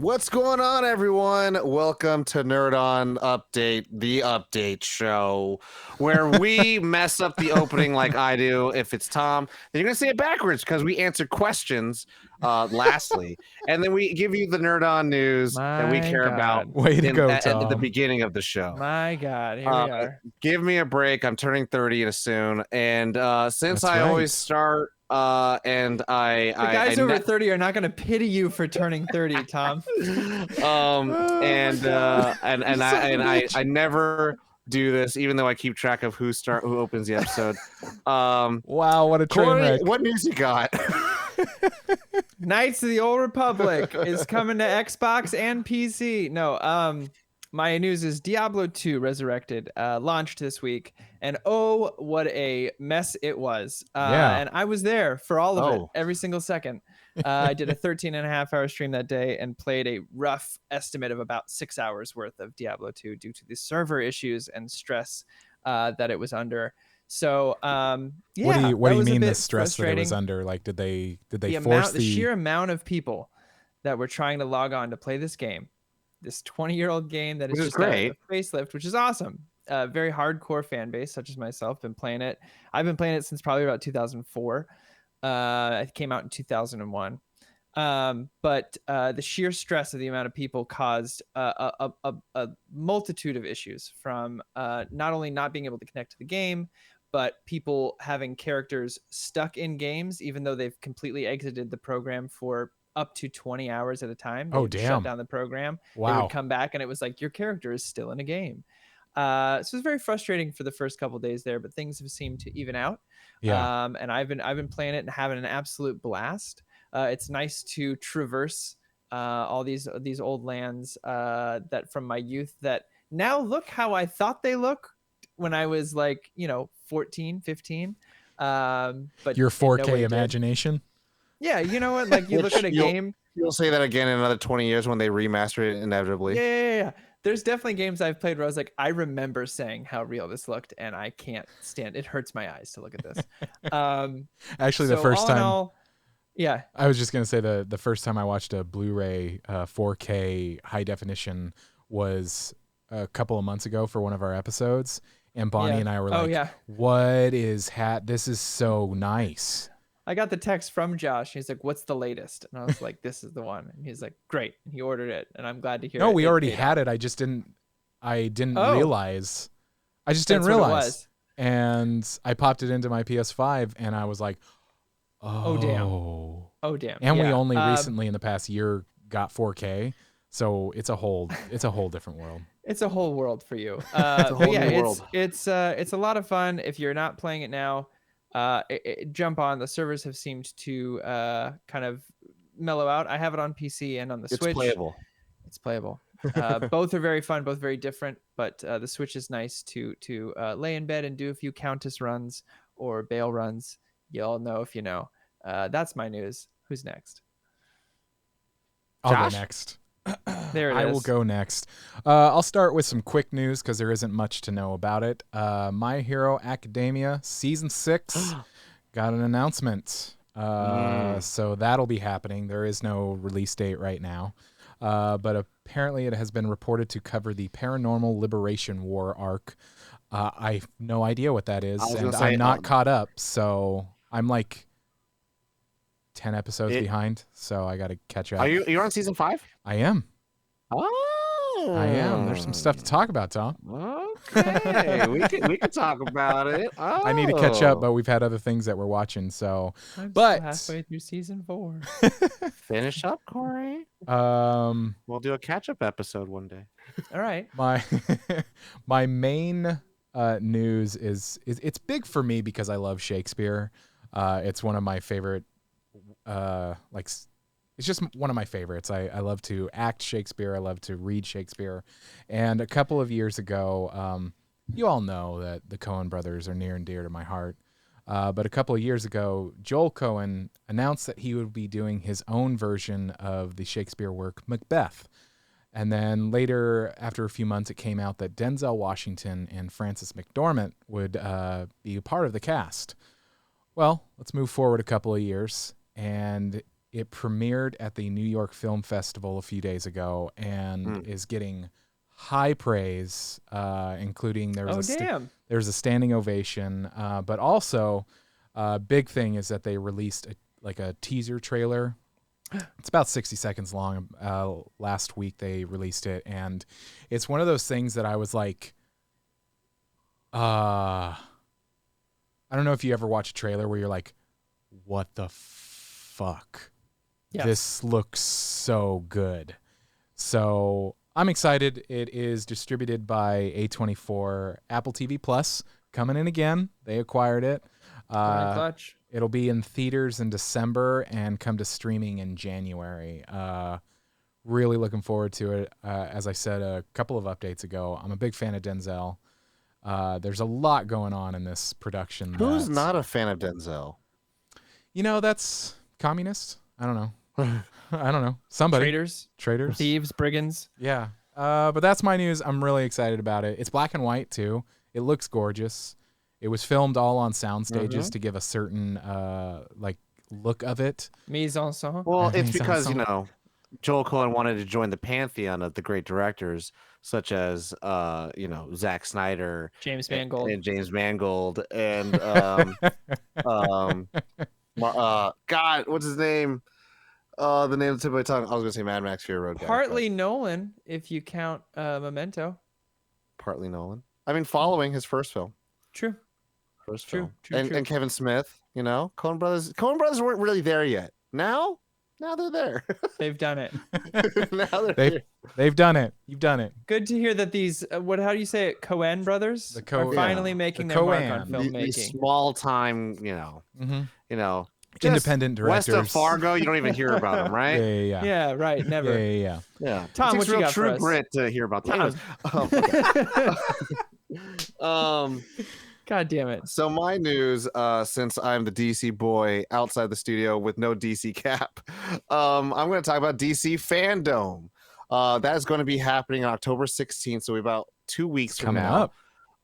What's going on, everyone? Welcome to Nerd On Update, the update show, where we mess up the opening like I do. If it's Tom, then you're going to say it backwards because we answer questions lastly. And then we give you the Nerd On news that we care about Way to go, Tom. at the beginning of the show. My God, here we are. Give me a break. I'm turning 30 soon. And since I always start... the guys over 30 are not going to pity you for turning 30, Tom. I never do this, even though I keep track of who opens the episode. Wow, what a train wreck. What news you got? Knights of the Old Republic is coming to Xbox and PC. No, my news is Diablo 2 Resurrected launched this week, and oh, what a mess it was. And I was there for all of it, every single second. I did a 13.5-hour stream that day and played a rough estimate of about 6 hours worth of Diablo 2 due to the server issues and stress that it was under. So, yeah. What do you mean the stress that it was under? Like, did they force the sheer amount of people that were trying to log on to play this game? This 20-year-old game that is just a facelift, which is awesome. Very hardcore fan base, such as myself, been playing it. I've been playing it since probably about 2004. It came out in 2001. But the sheer stress of the amount of people caused a multitude of issues, from not only not being able to connect to the game, but people having characters stuck in games, even though they've completely exited the program for up to 20 hours at a time. Oh, damn. Shut down the program. Wow. They would come back and it was like, your character is still in a game. So it was very frustrating for the first couple of days there, but things have seemed to even out. Yeah. And I've been playing it and having an absolute blast. It's nice to traverse all these old lands that from my youth that now look how I thought they look when I was 14, 15. But your 4K imagination. Yeah, you know what? Like, you look at a game. You'll say that again in another 20 years when they remaster it inevitably. Yeah. There's definitely games I've played where I was like, I remember saying how real this looked, and I can't stand it. It hurts my eyes to look at this. Actually, the first time. Yeah. I was just going to say the first time I watched a Blu-ray 4K high definition was a couple of months ago for one of our episodes. And Bonnie and I were like, what is this is so nice. I got the text from Josh. He's like, what's the latest? And I was like, this is the one. And he's like, great. And he ordered it. And I'm glad to hear it. No, we already had it. I didn't realize. I just didn't realize. And I popped it into my PS5 and I was like, oh damn. And we only recently in the past year got 4K. So it's a whole different world. It's a whole world for you. It's a whole new world. It's a lot of fun. If you're not playing it now, jump on. The servers have seemed to kind of mellow out. I have it on PC and on the Switch. It's playable. Both are very fun, both very different, but the Switch is nice to lay in bed and do a few Countess runs or Bale runs. You all know if you know. That's my news. Who's next? I'll go next. There it is. I will go next. I'll start with some quick news because there isn't much to know about it. My Hero Academia Season 6 got an announcement. So that'll be happening. There is no release date right now. But apparently it has been reported to cover the Paranormal Liberation War arc. I have no idea what that is, and I'm not caught up. So I'm like 10 episodes behind, so I got to catch up. You're on season 5? I am. Oh, I am. There's some stuff to talk about, Tom. Okay, we can talk about it. Oh. I need to catch up, but we've had other things that we're watching. So, I'm but halfway through season 4. Finish up, Corey. We'll do a catch-up episode one day. All right. My main news is it's big for me because I love Shakespeare. It's one of my favorite. It's just one of my favorites. I love to act Shakespeare. I love to read Shakespeare. And a couple of years ago, you all know that the Coen brothers are near and dear to my heart. But a couple of years ago, Joel Coen announced that he would be doing his own version of the Shakespeare work, Macbeth. And then later, after a few months, it came out that Denzel Washington and Frances McDormand would be a part of the cast. Well, let's move forward a couple of years. And It premiered at the New York Film Festival a few days ago and is getting high praise, including there was a standing ovation, but also big thing is that they released a teaser trailer. It's about 60 seconds long. Last week they released it, and it's one of those things that I was like, I don't know if you ever watch a trailer where you're like, what the fuck? Yes. This looks so good. So I'm excited. It is distributed by A24, Apple TV Plus, coming in again. They acquired it. Clutch. It'll be in theaters in December and come to streaming in January. Really looking forward to it. As I said a couple of updates ago, I'm a big fan of Denzel. There's a lot going on in this production. Who's not a fan of Denzel? You know, that's communist. I don't know. I don't know. Somebody. Traitors. Thieves. Brigands. Yeah. But that's my news. I'm really excited about it. It's black and white, too. It looks gorgeous. It was filmed all on sound stages to give a certain look of it. Mise en scène. Well, it's because, Joel Cohen wanted to join the pantheon of the great directors, such as, Zack Snyder, James Mangold, and God, what's his name? The name of the tip of my tongue. I was gonna say Mad Max Fury Road. Partly Nolan, if you count Memento. Partly Nolan. I mean, following his first film. True. True. And Kevin Smith. Coen Brothers. Coen Brothers weren't really there yet. Now they're there. They've done it. They've done it. You've done it. Good to hear that these how do you say it? Coen brothers are finally making their mark on filmmaking. These small time, independent directors. West of Fargo, you don't even hear about them, right? Yeah, right. Never. Yeah. Tom, what you got true for us? grit to hear about them. God damn it. So my news, since I'm the DC boy outside the studio with no DC cap, I'm going to talk about DC FANDOME. That is going to be happening on October 16th, so about 2 weeks from now.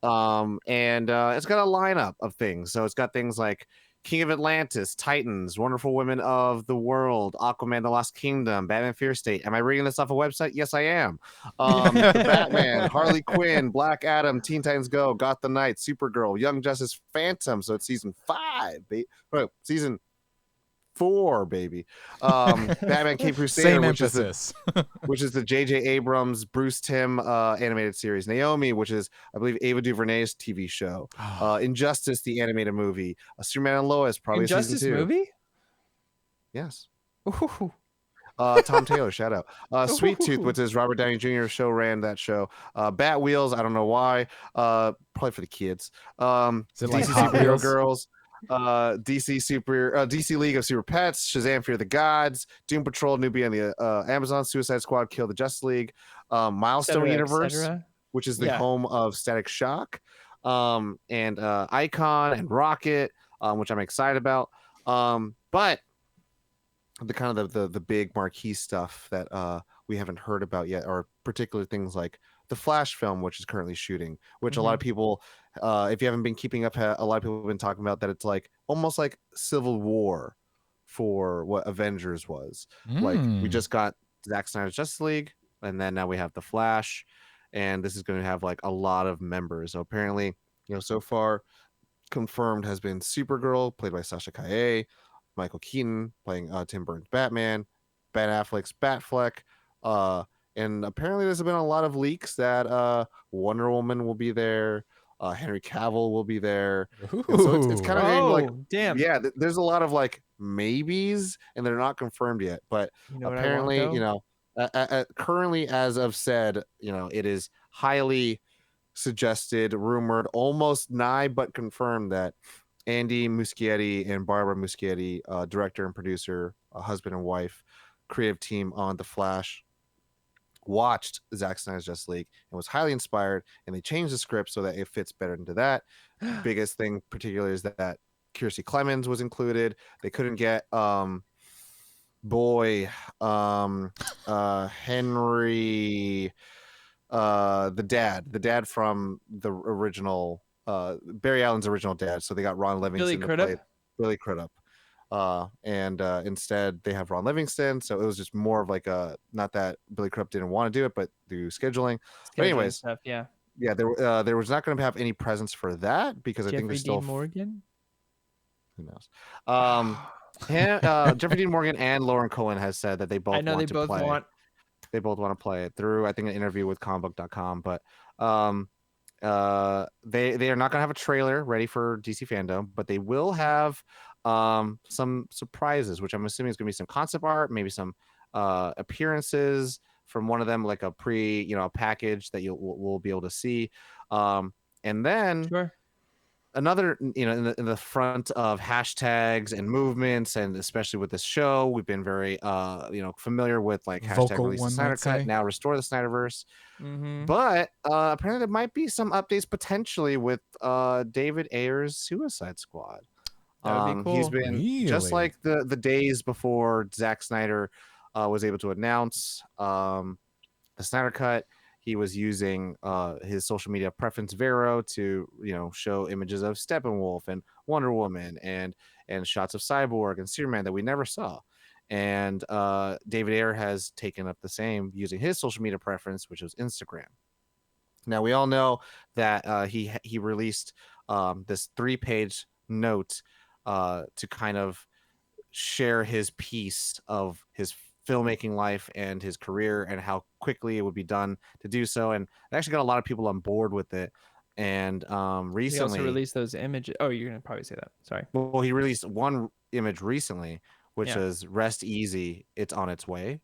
And it's got a lineup of things. So it's got things like King of Atlantis, Titans, Wonderful Women of the World, Aquaman, The Lost Kingdom, Batman Fear State. Am I reading this off a website? Yes, I am. The Batman, Harley Quinn, Black Adam, Teen Titans Go, Gotham Knights, Supergirl, Young Justice, Phantom. So it's season 5, season 4, baby. Batman Cape Crusader, Same emphasis. which is the J.J. Abrams, Bruce Timm animated series. Naomi, which is, I believe, Ava DuVernay's TV show. Injustice, the animated movie. Superman and Lois, probably Injustice season 2. Movie? Yes. Ooh. Tom Taylor, shout out. Sweet Tooth, which is Robert Downey Jr. show, ran that show. Bat Wheels, I don't know why. Probably for the kids. Is it like DC Hot Superhero Wheels? Girls. DC League of Super Pets, Shazam Fear the Gods, Doom Patrol, Newbie on the Amazon, Suicide Squad, Kill the Justice League, Milestone Universe, which is the home of Static Shock, and Icon and Rocket, which I'm excited about. But the kind of the big marquee stuff that we haven't heard about yet are particular things like the Flash film, which is currently shooting, which a lot of people, if you haven't been keeping up, a lot of people have been talking about that it's like almost like Civil War for what Avengers was. Like we just got Zack Snyder's Justice League, and then now we have the Flash, and this is going to have like a lot of members. So apparently, so far confirmed has been Supergirl, played by Sasha Calle, Michael Keaton playing Tim Burton's Batman, Ben Affleck's Batfleck, and apparently there's been a lot of leaks that Wonder Woman will be there, Henry Cavill will be there. So it's kind of like, damn, yeah, there's a lot of like maybes, and they're not confirmed yet. But apparently, currently, as of said, it is highly suggested, rumored, almost nigh but confirmed that Andy Muschietti and Barbara Muschietti, director and producer, husband and wife, creative team on The Flash, watched Zack Snyder's Justice League and was highly inspired, and they changed the script so that it fits better into that. Biggest thing particularly is that Kiersey Clemens was included. They couldn't get Henry, the dad from the original Barry Allen's original dad, so they got Ron Livingston Billy Crudup. and instead they have Ron Livingston. So it was just more of like a, not that Billy Crudup didn't want to do it, but through scheduling. But anyways, stuff, yeah. yeah, there was not going to have any presence for that because I think Jeffrey there's still Dean Morgan. who knows. Jeffrey Dean Morgan and Lauren Cohen has said that they both I know want they to both play. want. They both want to play it through, I think, an interview with comicbook.com. But they are not going to have a trailer ready for DC Fandom, but they will have some surprises, which I'm assuming is going to be some concept art, maybe some appearances from one of them, like a a package that we'll be able to see. And then Sure. another, in the front of hashtags and movements, and especially with this show, we've been very familiar with like hashtag Vocal release the one Snyder might Cut, say. now restore the Snyderverse. Mm-hmm. But apparently there might be some updates potentially with David Ayer's Suicide Squad. That would be cool. He's been just Really? like the days before Zack Snyder was able to announce the Snyder Cut. He was using his social media preference Vero to show images of Steppenwolf and Wonder Woman and shots of Cyborg and Superman that we never saw. And David Ayer has taken up the same using his social media preference, which was Instagram. Now we all know that he released this 3-page note to kind of share his piece of his filmmaking life and his career and how quickly it would be done to do so. And it actually got a lot of people on board with it. And recently, he also released those images. Oh, you're gonna probably say that. Sorry. Well, he released one image recently, which Yeah. is "Rest Easy, It's on Its Way,"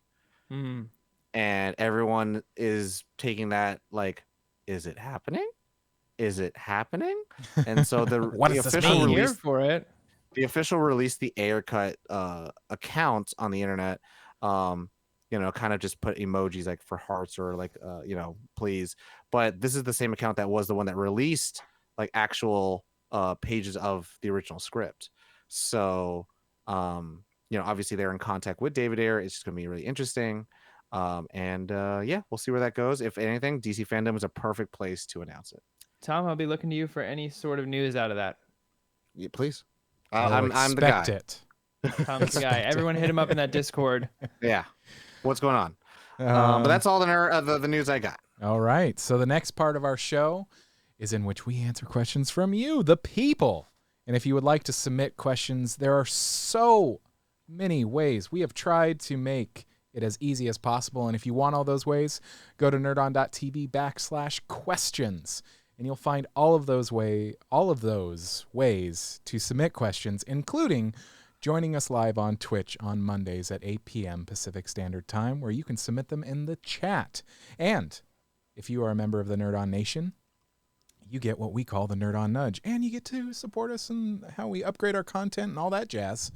Mm. and everyone is taking that like, "Is it happening? Is it happening?" And so What the does this official mean? Here release for it. the official release, the AYER CUT account on the internet, kind of just put emojis like for hearts or like, please. But this is the same account that was the one that released like actual pages of the original script. So, obviously they're in contact with David Ayer. It's just going to be really interesting. Yeah, we'll see where that goes. If anything, DC Fandom is a perfect place to announce it. Tom, I'll be looking to you for any sort of news out of that. Yeah, please. I'm the guy. It. Tom's the guy. Everyone hit him up in that Discord. Yeah. What's going on? But that's all the news I got. All right. So the next part of our show is in which we answer questions from you, the people. And if you would like to submit questions, there are so many ways. We have tried to make it as easy as possible. And if you want all those ways, go to nerdon.tv/questions. And you'll find all of those ways to submit questions, including joining us live on Twitch on Mondays at 8 p.m. Pacific Standard Time, where you can submit them in the chat. And if you are a member of the Nerd On Nation, you get what we call the Nerd On Nudge, and you get to support us in how we upgrade our content and all that jazz.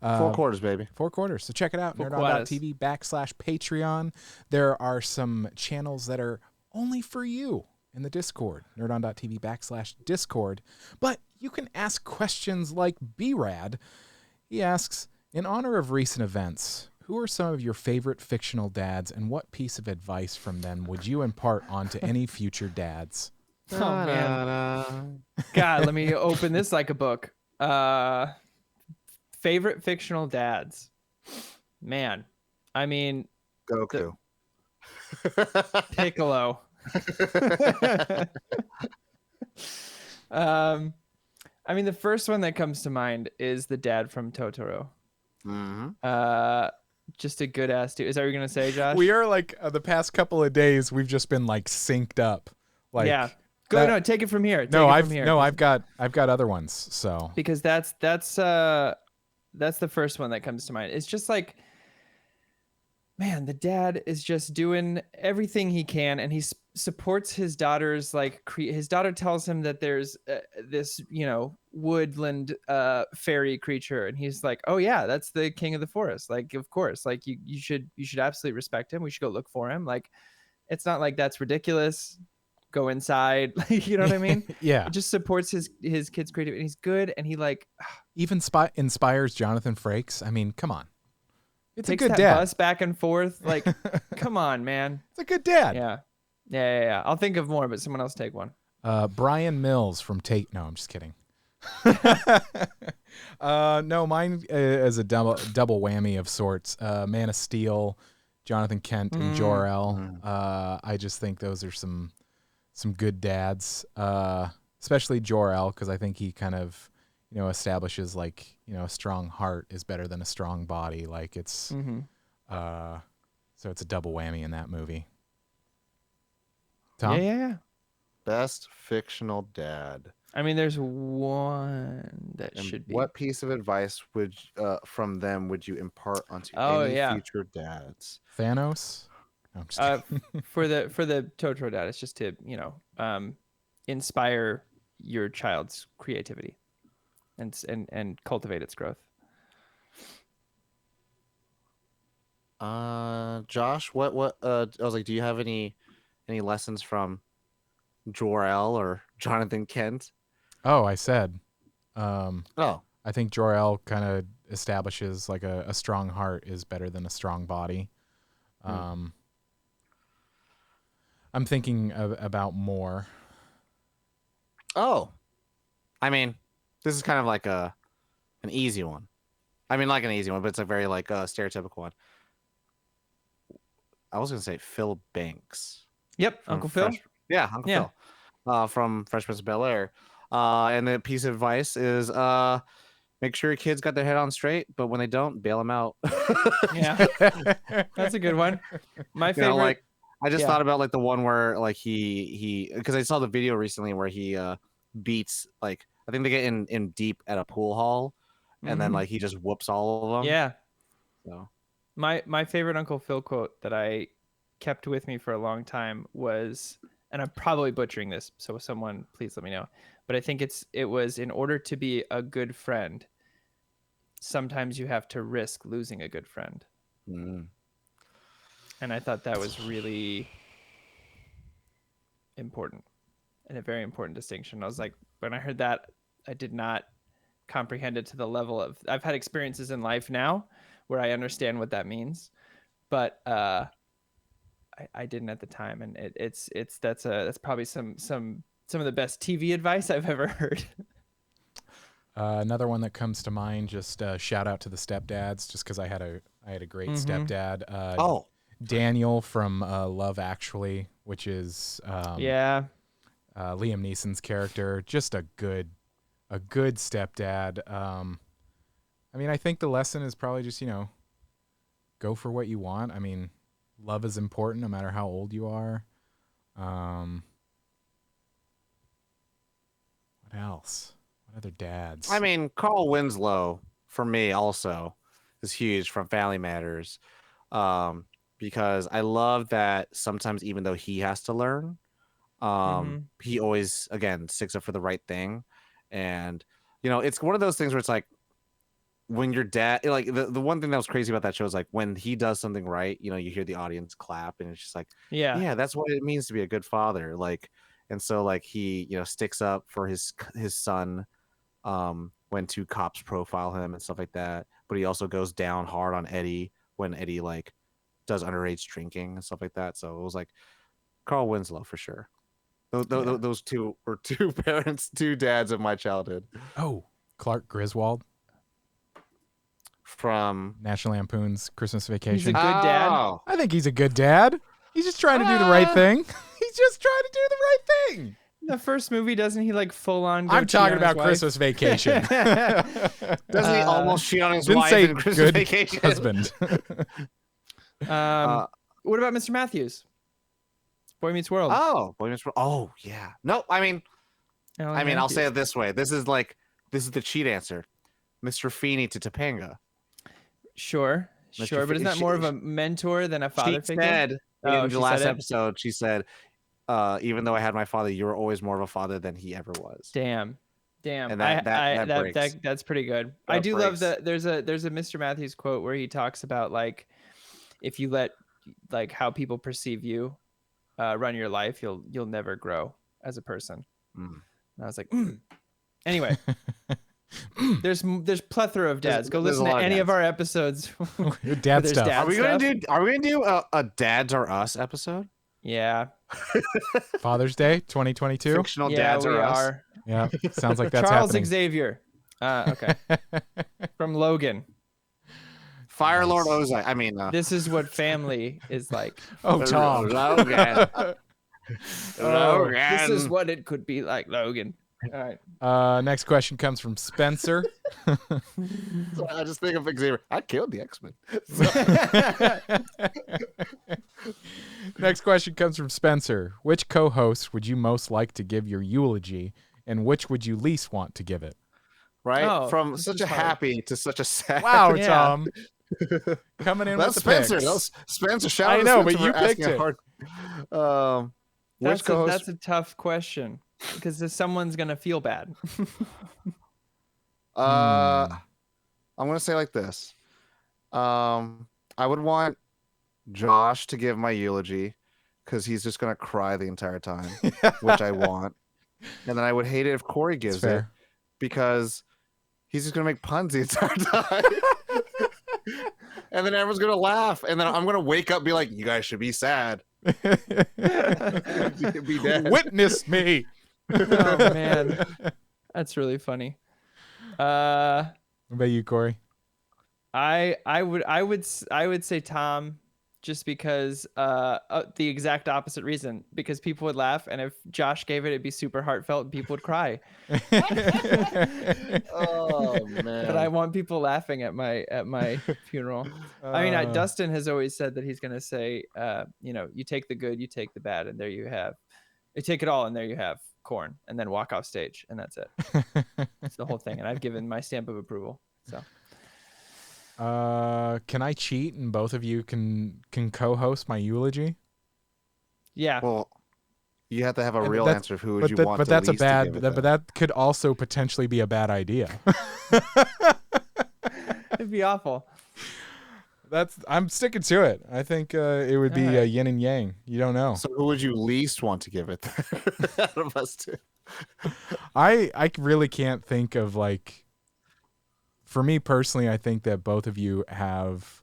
4 quarters, baby. 4 quarters. So check it out, nerdon.tv/Patreon. There are some channels that are only for you in the Discord, nerdon.tv/Discord. But you can ask questions like B-Rad. He asks, in honor of recent events, who are some of your favorite fictional dads, and what piece of advice from them would you impart onto any future dads? Oh, man. God, let me open this like a book. Favorite fictional dads. Man. I mean... Goku. Piccolo. I mean, the first one that comes to mind is the dad from Totoro. Mm-hmm. Just a good ass dude. Is that what you're gonna say, Josh? We are like the past couple of days, we've just been like synced up. Like, yeah. Go no, take it from here. I've got other ones. So because that's the first one that comes to mind. It's just like, man, the dad is just doing everything he can, and he supports his daughter's his daughter tells him that there's this woodland fairy creature, and he's like, oh yeah, that's the king of the forest, like of course, like you should absolutely respect him, we should go look for him. Like, it's not like that's ridiculous, go inside, like, you know what I mean? Yeah, it just supports his kid's creativity, and he's good, and he like even inspires Jonathan Frakes. I mean, come on. It's takes a good that dad. bus back and forth. Like, come on, man. It's a good dad. Yeah. I'll think of more, but someone else take one. Brian Mills from Tate. No, I'm just kidding. No, mine is a double whammy of sorts. Man of Steel, Jonathan Kent, and Jor-El. I just think those are some good dads, especially Jor-El, because I think he kind of, establishes like, a strong heart is better than a strong body. Like it's, so it's a double whammy in that movie. Tom? Yeah. Best fictional dad. I mean, there's one that And should be. what piece of advice would from them would you impart onto any future dads? Thanos? No, I'm just for the Totoro dad, it's just to, inspire your child's creativity and cultivate its growth. Josh, what I was like, do you have any lessons from Jor-El or Jonathan Kent? Oh, I said. I think Jor-El kind of establishes like a strong heart is better than a strong body. I'm thinking about more. Oh, I mean, this is kind of like an easy one. I mean, like an easy one, but it's a very like stereotypical one. I was gonna say Phil Banks. Yep, Uncle Phil. Yeah, Uncle Phil. From Fresh Prince of Bel-Air. And the piece of advice is make sure your kids got their head on straight, but when they don't, bail them out. Yeah, that's a good one. My favorite. I just thought about like the one where like he because I saw the video recently where he beats like I think they get in deep at a pool hall, and then like he just whoops all of them. Yeah. So my favorite Uncle Phil quote that I kept with me for a long time was, and I'm probably butchering this, so someone please let me know, but I think it was, in order to be a good friend, sometimes you have to risk losing a good friend. And I thought that was really important and a very important distinction. I was like, when I heard that, I did not comprehend it to the level of, I've had experiences in life now where I understand what that means, but I didn't at the time, and that's probably some of the best TV advice I've ever heard. Another one that comes to mind, just shout out to the stepdads, just because I had a great stepdad. Daniel from Love Actually, which is Liam Neeson's character, just a good stepdad. I mean, I think the lesson is probably just, go for what you want. I mean, love is important no matter how old you are. What else? What other dads? I mean, Carl Winslow for me also is huge from Family Matters, because I love that sometimes even though he has to learn, he always again sticks up for the right thing, and it's one of those things where it's like when your dad, like the one thing that was crazy about that show is like when he does something right, you hear the audience clap, and it's just like yeah, that's what it means to be a good father, like. And so like he sticks up for his son when two cops profile him and stuff like that, but he also goes down hard on Eddie when Eddie like does underage drinking and stuff like that. So it was like Carl Winslow for sure. Those two were two dads of my childhood. Oh, Clark Griswold from National Lampoon's Christmas Vacation. He's a good dad. I think he's a good dad. He's just trying to do the right thing. He's just trying to do the right thing. The first movie, doesn't he like full on? I'm talking about Christmas Vacation. Doesn't he almost cheat on his didn't wife say in Christmas good Vacation? Husband. What about Mr. Matthews? Boy Meets World. Oh, Boy Meets World. Oh, yeah. No, I mean, I'll say it this way. This is the cheat answer. Mr. Feeney to Topanga. Sure, but isn't that more of a mentor than a father figure? She said in the last episode, she said, even though I had my father, you were always more of a father than he ever was. Damn. And that's pretty good. I do love that. There's a Mr. Matthews quote where he talks about like, if you let like how people perceive you run your life, you'll never grow as a person. And I was like, Anyway, there's plethora of dads. Go listen to any of our episodes. Dad stuff. Are we gonna do a Dads Are Us episode? Yeah, Father's Day 2022. Fictional Yeah, dads we are us. are. Yeah, sounds like that's Charles happening. Xavier. Okay. From Logan. Fire Lord Nice. Ozai. I mean, This is what family is like. Oh, Tom. Logan. Oh. This is Logan. what it could be like, Logan. All right. Next question comes from Spencer. So I just think of Xavier. I killed the X-Men. Next question comes from Spencer. Which co-host would you most like to give your eulogy, and which would you least want to give it? Right? Oh, From this such is a hard. happy to such a sad. Wow, Yeah. Tom. Coming in That's with the Spencer. picks. That's Spencer. Shout I out to know, Spencer but you for asking picked a it. hard. Which co-host? That's a tough question because someone's gonna feel bad. I'm gonna say like this. I would want Josh to give my eulogy because he's just gonna cry the entire time, which I want. And then I would hate it if Corey gives it fair. because he's just gonna make puns the entire time. And then everyone's gonna laugh, and then I'm gonna wake up and be like, "You guys should be sad." Be dead. Witness me. Oh man, that's really funny. What about you, Corey? I would say Tom, just because the exact opposite reason, because people would laugh, and if Josh gave it, it'd be super heartfelt and people would cry. Oh man! But I want people laughing at my funeral. I mean, Dustin has always said that he's gonna say, you take the good, you take the bad, and there you have, you take it all, and there you have corn, and then walk off stage, and that's it. It's the whole thing, and I've given my stamp of approval. So. Can I cheat and both of you can co-host my eulogy? Yeah. Well, you have to have a And real that's- answer of who would you want. But to that's a least to bad. give it But to. that could also potentially be a bad idea. It'd be awful. I'm sticking to it. I think it would be All right. yin and yang. You don't know. So who would you least want to give it out of us two? I really can't think of like. For me personally, I think that both of you have,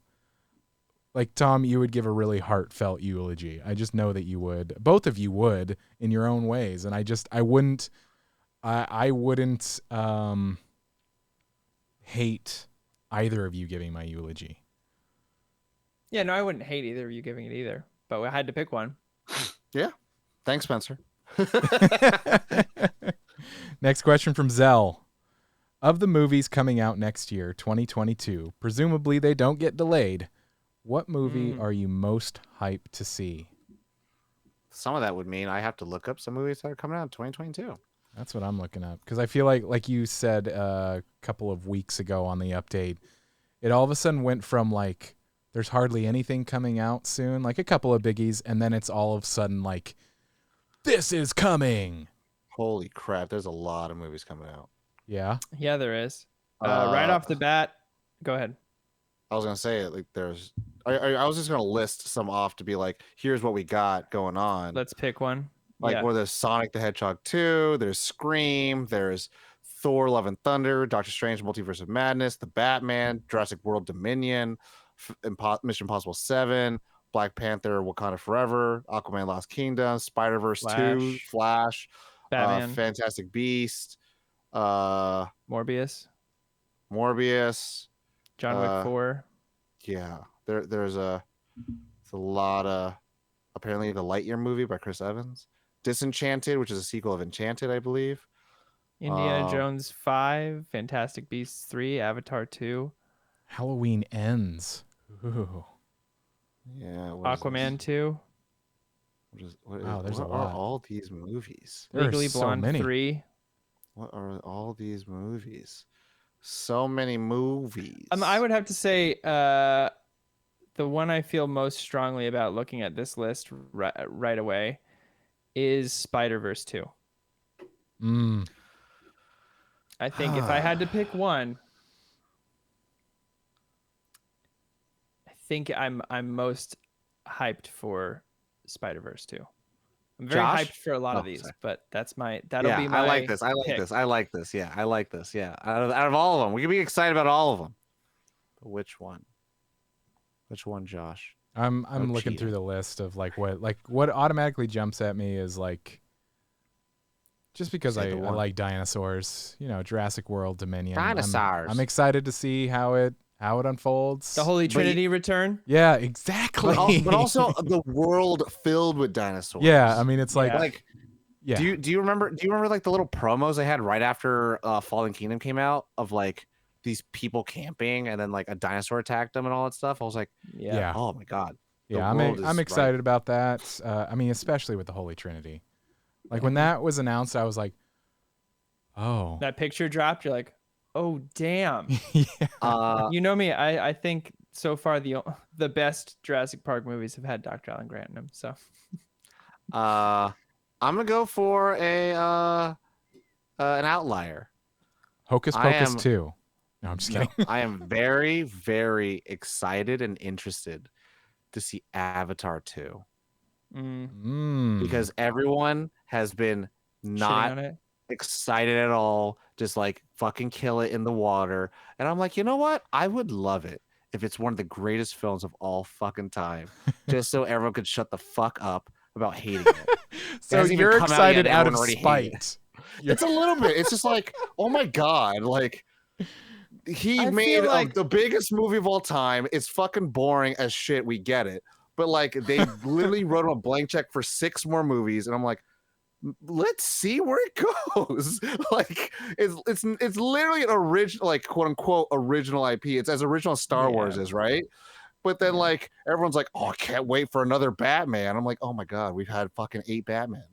like Tom, you would give a really heartfelt eulogy. I just know that you would. Both of you would in your own ways, and I wouldn't hate either of you giving my eulogy. Yeah, no, I wouldn't hate either of you giving it either, but I had to pick one. Yeah. Thanks, Spencer. Next question from Zell. Of the movies coming out next year, 2022, presumably they don't get delayed, what movie are you most hyped to see? Some of that would mean I have to look up some movies that are coming out in 2022. That's what I'm looking up. Because I feel like you said a couple of weeks ago on the update, it all of a sudden went from like, there's hardly anything coming out soon, like a couple of biggies, and then it's all of a sudden like, this is coming. Holy crap, there's a lot of movies coming out. Yeah. Yeah, there is. Right off the bat, go ahead. I was gonna say like there's. I was just gonna list some off to be like, here's what we got going on. Let's pick one. Like, yeah. where there's Sonic the Hedgehog 2, there's Scream, there's Thor: Love and Thunder, Doctor Strange: Multiverse of Madness, The Batman, Jurassic World Dominion, Mission Impossible 7, Black Panther: Wakanda Forever, Aquaman: Lost Kingdom, Spider-Verse 2, Flash, Batman, Fantastic Beast, Morbius, John Wick 4. Yeah, there's a lot of, apparently the Lightyear movie by Chris Evans, Disenchanted, which is a sequel of Enchanted, I believe. Indiana Jones 5, Fantastic Beasts 3, Avatar 2, Halloween Ends. Ooh. Yeah. Aquaman 2, Wow, there's a what lot. are all these movies? There are Legally so Blonde many. 3. What are all these movies? So many movies. I would have to say the one I feel most strongly about looking at this list right away is Spider-Verse 2. I think if I had to pick one, I think I'm most hyped for Spider-Verse 2. I'm very Josh? hyped for a lot of these, but that'll be my I like this. I like pick. this. I like this. Yeah, I like this. Yeah. Out of all of them, we can be excited about all of them. But which one? Which one, Josh? I'm looking through cheating. the list of what automatically jumps at me is like, just because I like dinosaurs, Jurassic World Dominion. Dinosaurs. I'm excited to see how it unfolds. The Holy Trinity return. Yeah, exactly. But also the world filled with dinosaurs. Yeah, I mean it's yeah. Do you remember like the little promos they had right after Fallen Kingdom came out of like these people camping and then like a dinosaur attacked them and all that stuff? I was like, yeah. oh my god. Yeah, I'm excited about that. I mean, especially with the Holy Trinity. Like when that was announced, I was like, oh. That picture dropped, you're like, oh damn. Yeah. You know me, I think so far the best Jurassic Park movies have had Dr. Alan Grant in them. So I'm gonna go for an outlier. Hocus Pocus 2. No, I'm just kidding. I am very, very excited and interested to see Avatar 2. Because everyone has been not excited at all, just like fucking kill it in the water. And I'm like, you know what? I would love it if it's one of the greatest films of all fucking time, just so everyone could shut the fuck up about hating it. So you're excited out of spite. It's a little bit. It's just like, oh my god, like he made like the biggest movie of all time. It's fucking boring as shit. We get it, but like they literally wrote him a blank check for 6 more movies, and I'm like, let's see where it goes. Like it's literally an original, like quote unquote original IP. It's as original as Star Wars is, right? But then like everyone's like, oh, I can't wait for another Batman. I'm like, oh my god, we've had fucking 8 Batman.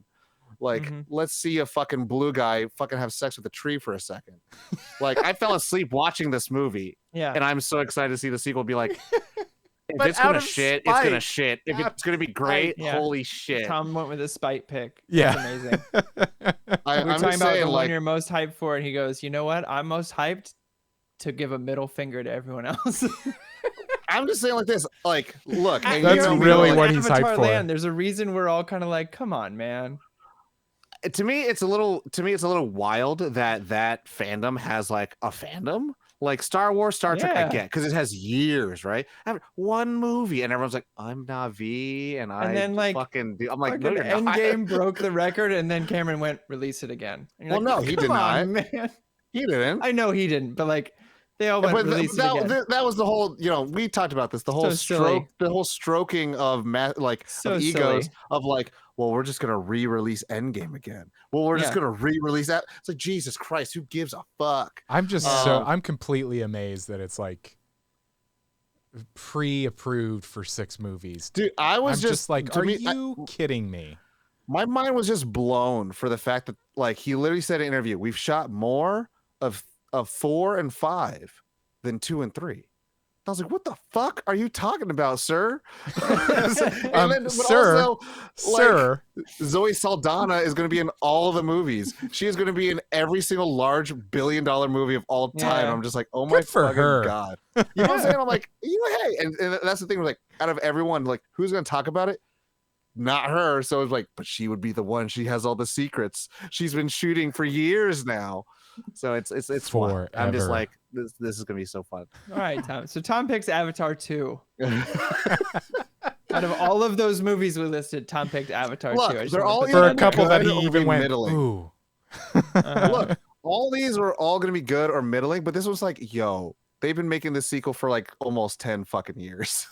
Like, let's see a fucking blue guy fucking have sex with a tree for a second. Like, I fell asleep watching this movie. Yeah. And I'm so excited to see the sequel be like, if but it's gonna shit, it's gonna shit. If it's gonna be great, holy shit. Tom went with a spite pick. Yeah. That's amazing. I'm talking about the like, one you're most hyped for, and he goes, you know what? I'm most hyped to give a middle finger to everyone else. I'm just saying like this, like, look. That's really what he's hyped for. Land, there's a reason we're all kind of like, come on, man. To me, it's a little wild that fandom has like a fandom. Like Star Wars, Star Trek, I get, because it has years, right? I have one movie, and everyone's like, "I'm Navi," and then like fucking do. I'm like, no, Endgame broke the record, and then Cameron went release it again. Well, no, he did not. Man. He didn't. I know he didn't, but like they all went release it again. That was the whole. We talked about this. The whole stroking of of egos of like, well, we're just gonna re-release Endgame again. Well, we're just gonna re-release that. It's like, Jesus Christ, who gives a fuck? I'm just I'm completely amazed that it's like pre-approved for 6 movies. Dude, I'm just like, are you kidding me? My mind was just blown for the fact that like he literally said in an interview, we've shot more of 4 and 5 than 2 and 3. I was like, what the fuck are you talking about, sir? Sir, Zoe Saldana is going to be in all the movies. She is going to be in every single large billion-dollar movie of all time. I'm just like, oh my fucking god. You know what I'm saying? I'm like, hey, and that's the thing. Like, out of everyone, like, who's going to talk about it? Not her. So it's like, but she would be the one. She has all the secrets. She's been shooting for years now. So it's fun. I'm just like, this is gonna be so fun. All right, Tom. So Tom picks Avatar 2. Out of all of those movies we listed, Tom picked Avatar 2. They're all for a couple that he even went middling. Ooh. Look, all these were all gonna be good or middling, but this was like, yo, they've been making this sequel for like almost 10 fucking years.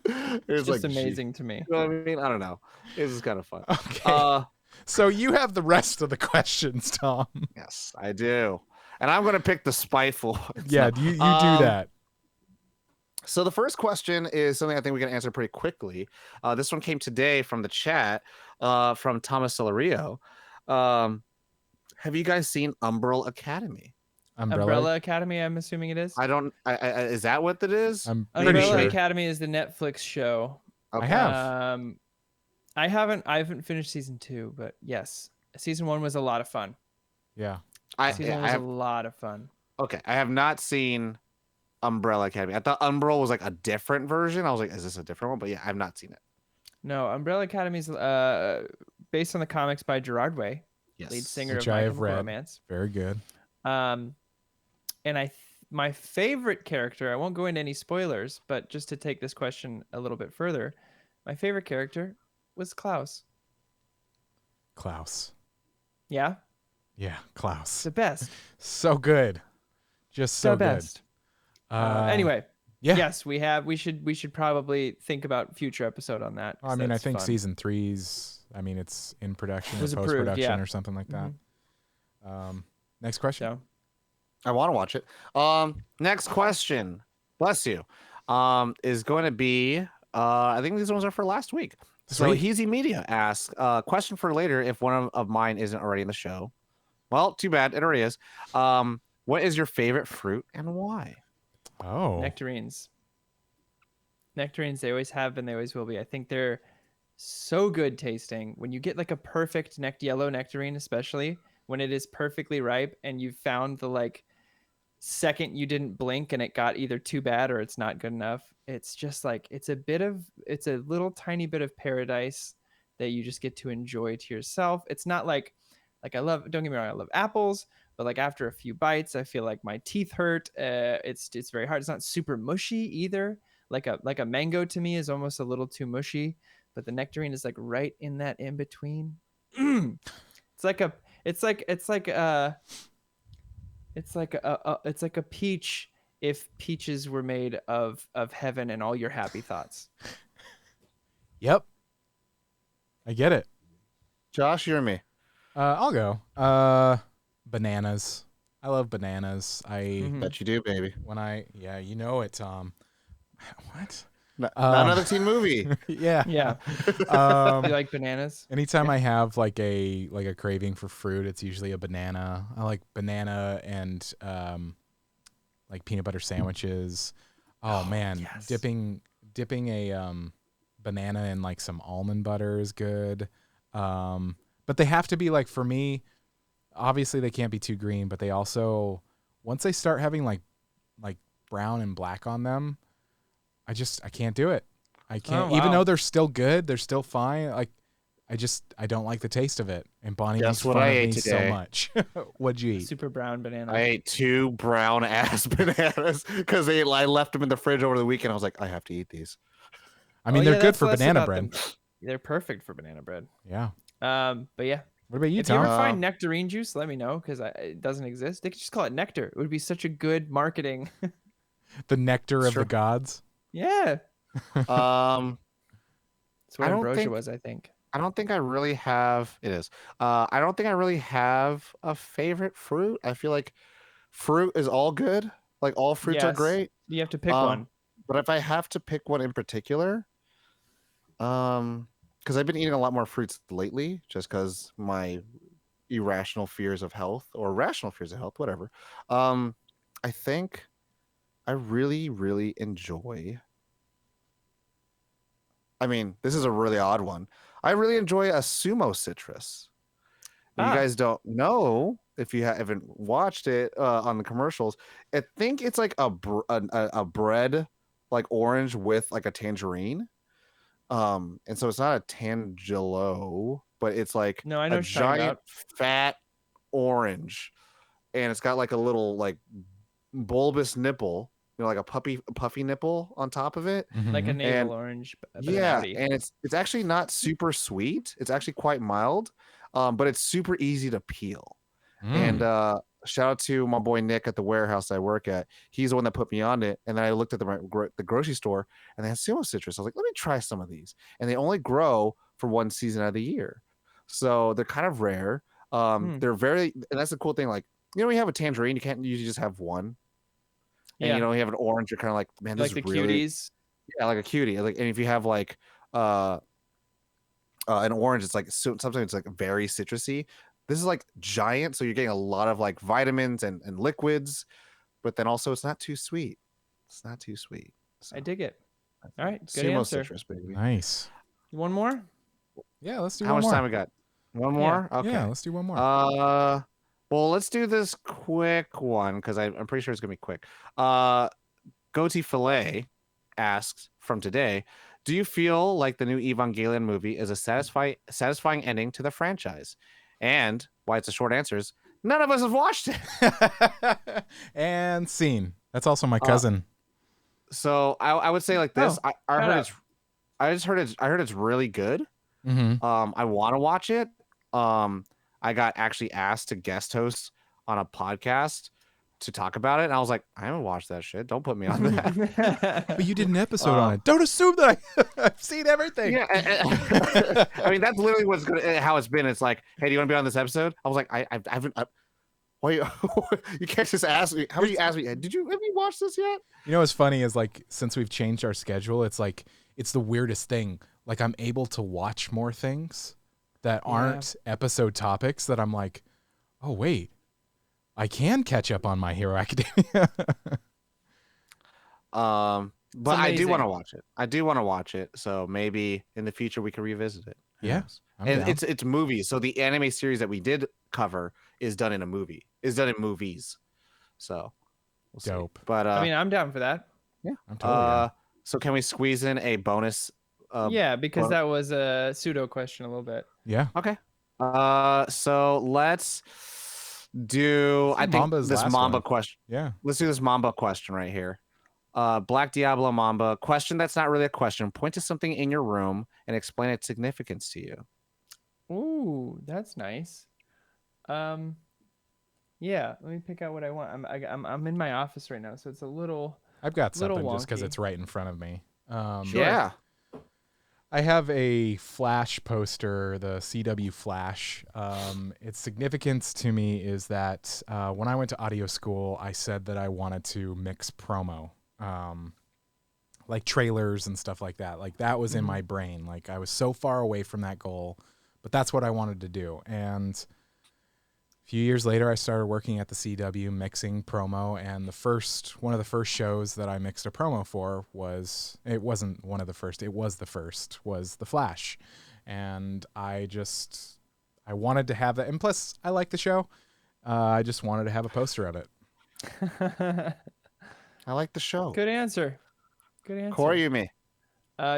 It's just like, amazing to me. You know what I mean? I don't know. It was kind of fun. Okay. So you have the rest of the questions, Tom. Yes, I do. And I'm going to pick the spiteful ones. Yeah, you do that. So the first question is something I think we can answer pretty quickly. This one came today from the chat from Thomas Celerio. Have you guys seen Umbrella Academy? Umbrella Academy, I'm assuming it is. I don't. Is that what it is? Umbrella Academy is the Netflix show. Okay. I have. I haven't finished season 2, but yes, season 1 was a lot of fun. Yeah. Season 1 was a lot of fun. Okay, I have not seen Umbrella Academy. I thought Umbrella was like a different version. I was like, is this a different one? But yeah, I've not seen it. No, Umbrella Academy is based on the comics by Gerard Way, lead singer of My Chemical Romance. Very good. And my favorite character, I won't go into any spoilers, but just to take this question a little bit further, my favorite character was Klaus. Klaus. Yeah, Yeah, Klaus. the best. So good. Just so The good. best. Anyway, yeah. yes, we should probably think about future episode on that. I mean, I think fun. season 3's. I mean, it's in production or Was post approved, production yeah. or something like that. Next question. So, I want to watch it. Next question. Bless you. Is going to be. I think these ones are for last week. So Sweet. Heezy Media asks, question for later if one of mine isn't already in the show. Well, too bad. It already is. What is your favorite fruit and why? Oh. nectarines. Nectarines, they always have been, they always will be. I think they're so good tasting. When you get like a perfect yellow nectarine, especially when it is perfectly ripe and you've found the like second you didn't blink and it got either too bad or it's not good enough. It's just like it's a little tiny bit of paradise that you just get to enjoy to yourself. It's not like don't get me wrong, I love apples, but like after a few bites, I feel like my teeth hurt. It's very hard. It's not super mushy either. Like a mango to me is almost a little too mushy, but the nectarine is like right in that in between. It's like a peach if peaches were made of heaven and all your happy thoughts. Yep. I get it. Josh, you're me. I'll go. Bananas. I love bananas. Bet you do, baby. Yeah, you know it, Tom. What? Not another teen movie. Yeah. Yeah. You like bananas? Anytime I have like a craving for fruit, it's usually a banana. I like banana and like peanut butter sandwiches. Oh man, yes. dipping a banana in like some almond butter is good. But they have to be like, for me, obviously they can't be too green, but they also, once they start having like brown and black on them, I can't do it. I can't, Oh, wow. even though they're still good, they're still fine. Like I don't like the taste of it. And Bonnie makes fun of me so much. What'd you eat? Super brown banana. I ate 2 brown ass bananas because I left them in the fridge over the weekend. I was like, I have to eat these. I mean, they're good that's for less banana about bread. them. They're perfect for banana bread. Yeah. But yeah. What about you, If you Tom? ever find nectarine juice, let me know because it doesn't exist. They could just call it nectar. It would be such a good marketing. The nectar of Sure. the gods. Yeah. Um, That's what I don't ambrosia think- was, I think. I don't think I really have. It is. I don't think I really have a favorite fruit. I feel like fruit is all good. Like all fruits are Yes. great. You have to pick one. But if I have to pick one in particular, because I've been eating a lot more fruits lately, just because my irrational fears of health or rational fears of health, whatever. I think I really, really enjoy. I mean, this is a really odd one. I really enjoy a sumo citrus. You guys don't know if you haven't watched it on the commercials. I think it's like a bread, like orange with like a tangerine. And so it's not a tangelo, but it's like No, I know a what you're talking giant fat orange, and it's got like a little like bulbous nipple, like a puffy nipple on top of it. Like a Mhm. navel And- orange. But Yeah, an outie. and it's actually not super sweet. It's actually quite mild, but it's super easy to peel. And shout out to my boy Nick at the warehouse I work at. He's the one that put me on it. And then I looked at the grocery store and they had sumo citrus. I was like, let me try some of these. And they only grow for one season out of the year, so they're kind of rare. They're very, and that's the cool thing. Like, when you have a tangerine, you can't usually just have one. And Yeah. you have an orange, you're kind of like, man, this Like the is really, cuties. yeah, like a cutie. Like, and if you have like an orange, it's like sometimes it's like very citrusy. This is like giant, so you're getting a lot of like vitamins and liquids, but then also it's not too sweet. It's not too sweet. So, I dig it. All right. Good sumo answer. citrus, baby. Nice. One more? Yeah, let's do How one much more. time we got? One more? Okay. Yeah, let's do one more. Well, let's do this quick one because I'm pretty sure it's gonna be quick. Goatee Filet asks from today, do you feel like the new Evangelion movie is a satisfying ending to the franchise? And why it's a short answer is none of us have watched it. And scene. That's also my cousin. So I would say like this. Oh, I shout heard out. it's. I just heard it's. I heard it's really good. Mm-hmm. I want to watch it. I got actually asked to guest host on a podcast to talk about it, and I was like, I haven't watched that shit. Don't put me on that. But you did an episode on it. Don't assume that I've seen everything. Yeah, I mean that's literally what's gonna how it's been. It's like, hey, do you want to be on this episode? I was like, I haven't. Why you can't just ask me? How do you ask me? Have you watched this yet? You know what's funny is like since we've changed our schedule, it's like it's the weirdest thing. Like I'm able to watch more things that aren't episode topics that I'm like, oh wait, I can catch up on My Hero Academia. But I do want to watch it. I do want to watch it. So maybe in the future we can revisit it. Yeah. And it's movies. So the anime series that we did cover is done in a movie. Is done in movies. So we'll dope. See. But I mean, I'm down for that. Yeah. I'm totally down. So can we squeeze in a bonus? Yeah, because that was a pseudo question a little bit. Yeah. Okay. So let's do I think Mamba's this last Mamba one. question. Yeah. Let's do this Mamba question right here. Black Diablo Mamba question that's not really a question. Point to something in your room and explain its significance to you. Ooh, that's nice. Yeah, let me pick out what I want. I'm in my office right now, so it's a little. I've got something wonky. just because it's right in front of me. Sure. Yeah. I have a Flash poster, the CW Flash. Its significance to me is that when I went to audio school, I said that I wanted to mix promo, like trailers and stuff like that. Like that was in my brain. Like I was so far away from that goal, but that's what I wanted to do. And a few years later, I started working at the CW mixing promo, and one of the first shows that I mixed a promo for was The Flash. And I wanted to have that. And plus, I like the show. I just wanted to have a poster of it. I like the show. Good answer. Corey, you me?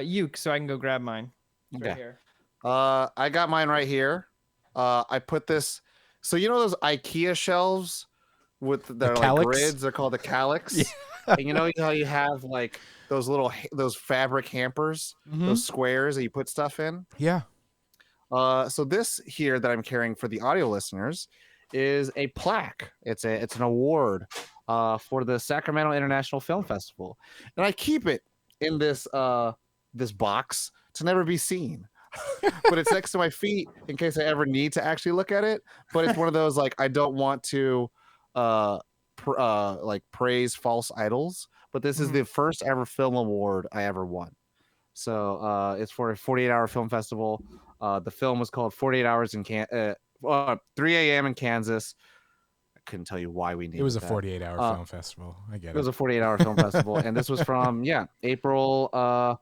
Uke, so I can go grab mine. It's Okay. right here. I got mine right here. I put this. So you know those IKEA shelves with their like grids? They're called the calyx. Yeah. And you know how you have like those fabric hampers, those squares that you put stuff in? Yeah. So this here that I'm carrying for the audio listeners is a plaque. It's an award for the Sacramento International Film Festival, and I keep it in this box to never be seen. But it's next to my feet in case I ever need to actually look at it. But it's one of those like I don't want to like praise false idols, but this is the first ever film award I ever won. So it's for a 48-hour film festival. The film was called 48 Hours in 3 a.m. in Kansas. I couldn't tell you why we named it. It was a 48-hour film festival. I get it. It was a 48-hour film festival, and this was from April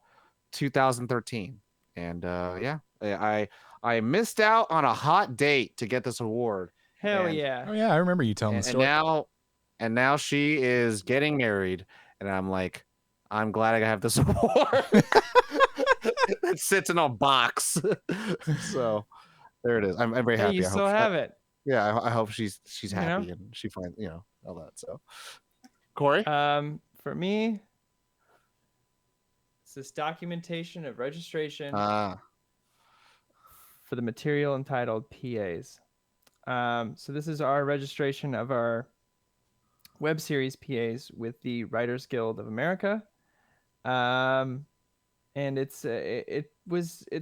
2013. And I missed out on a hot date to get this award. Hell yeah. Oh yeah, I remember you telling the story. And now she is getting married, and I'm like, I'm glad I have this award. It sits in a box. So there it is. I'm very happy. You still have it. Yeah, I hope she's happy and she finds all that. So Corey? For me, it's this documentation of registration for the material entitled PAs. So this is our registration of our web series PAs with the Writers Guild of America. And it's a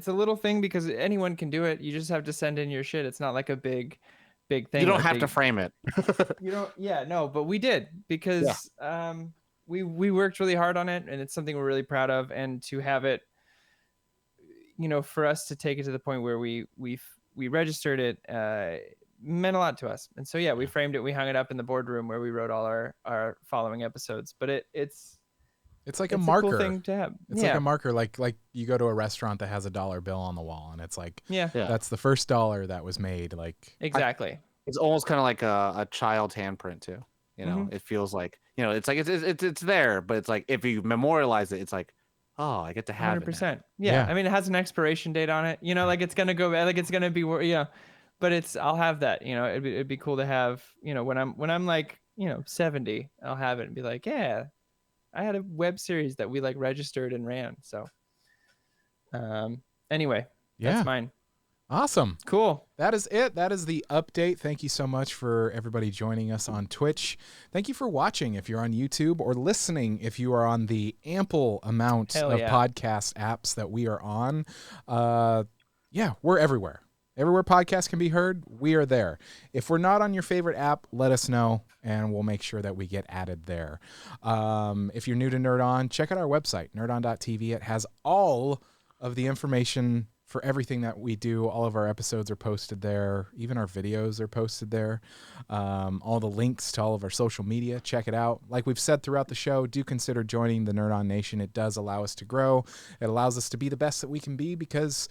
little thing because anyone can do it. You just have to send in your shit. It's not like a big thing. You don't have to frame it. You don't. Yeah, no, but we did because we worked really hard on it, and it's something we're really proud of. And to have it, for us to take it to the point where we registered it meant a lot to us. And so we framed it. We hung it up in the boardroom where we wrote all our following episodes. But it's like a marker. A cool thing to have. It's like a marker, like you go to a restaurant that has a $1 bill on the wall, and it's like, that's the first $1 that was made. Like exactly. It's almost kind of like a child's handprint too. It feels like it's like it's there, but it's like if you memorialize it, it's like, oh, I get to have 100%. it. Yeah, I mean, it has an expiration date on it. Like it's gonna go, like it's gonna be, but I'll have that. It'd be cool to have. When I'm like 70, I'll have it and be like, yeah, I had a web series that we like registered and ran. So anyway, that's mine. Awesome. Cool. That is it. That is the update. Thank you so much for everybody joining us on Twitch. Thank you for watching if you're on YouTube, or listening if you are on the ample amount of podcast apps that we are on. We're everywhere. Everywhere podcasts can be heard, we are there. If we're not on your favorite app, let us know, and we'll make sure that we get added there. If you're new to Nerd On, check out our website, nerdon.tv. It has all of the information for everything that we do. All of our episodes are posted there. Even our videos are posted there. All the links to all of our social media, check it out. Like we've said throughout the show, do consider joining the Nerd On Nation. It does allow us to grow. It allows us to be the best that we can be, because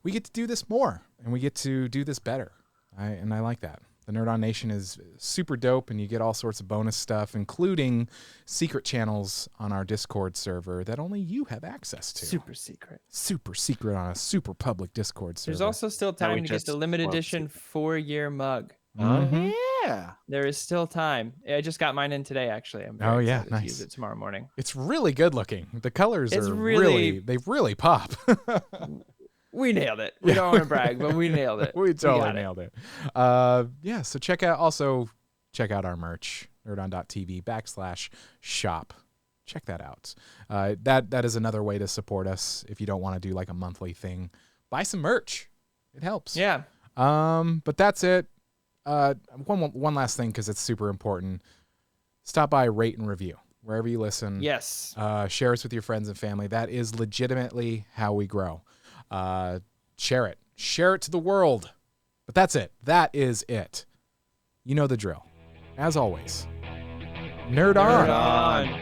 we get to do this more and we get to do this better. I like that. The Nerd On Nation is super dope, and you get all sorts of bonus stuff, including secret channels on our Discord server that only you have access to. Super secret. Super secret on a super public Discord server. There's also still time to get the limited edition 4-year mug. Mm-hmm. Yeah. There is still time. I just got mine in today, actually. I'm very excited to use it tomorrow morning. It's really good looking. The colors are they really pop. We nailed it. We don't want to brag, but we nailed it. We totally nailed it. So check out our merch, nerdon.tv/shop. Check that out. That is another way to support us if you don't want to do like a monthly thing. Buy some merch. It helps. Yeah. But that's it. One last thing, because it's super important. Stop by, rate and review wherever you listen. Yes. Share us with your friends and family. That is legitimately how we grow. Share it to the world. But that's it. That is it. You know the drill. As always, nerd on.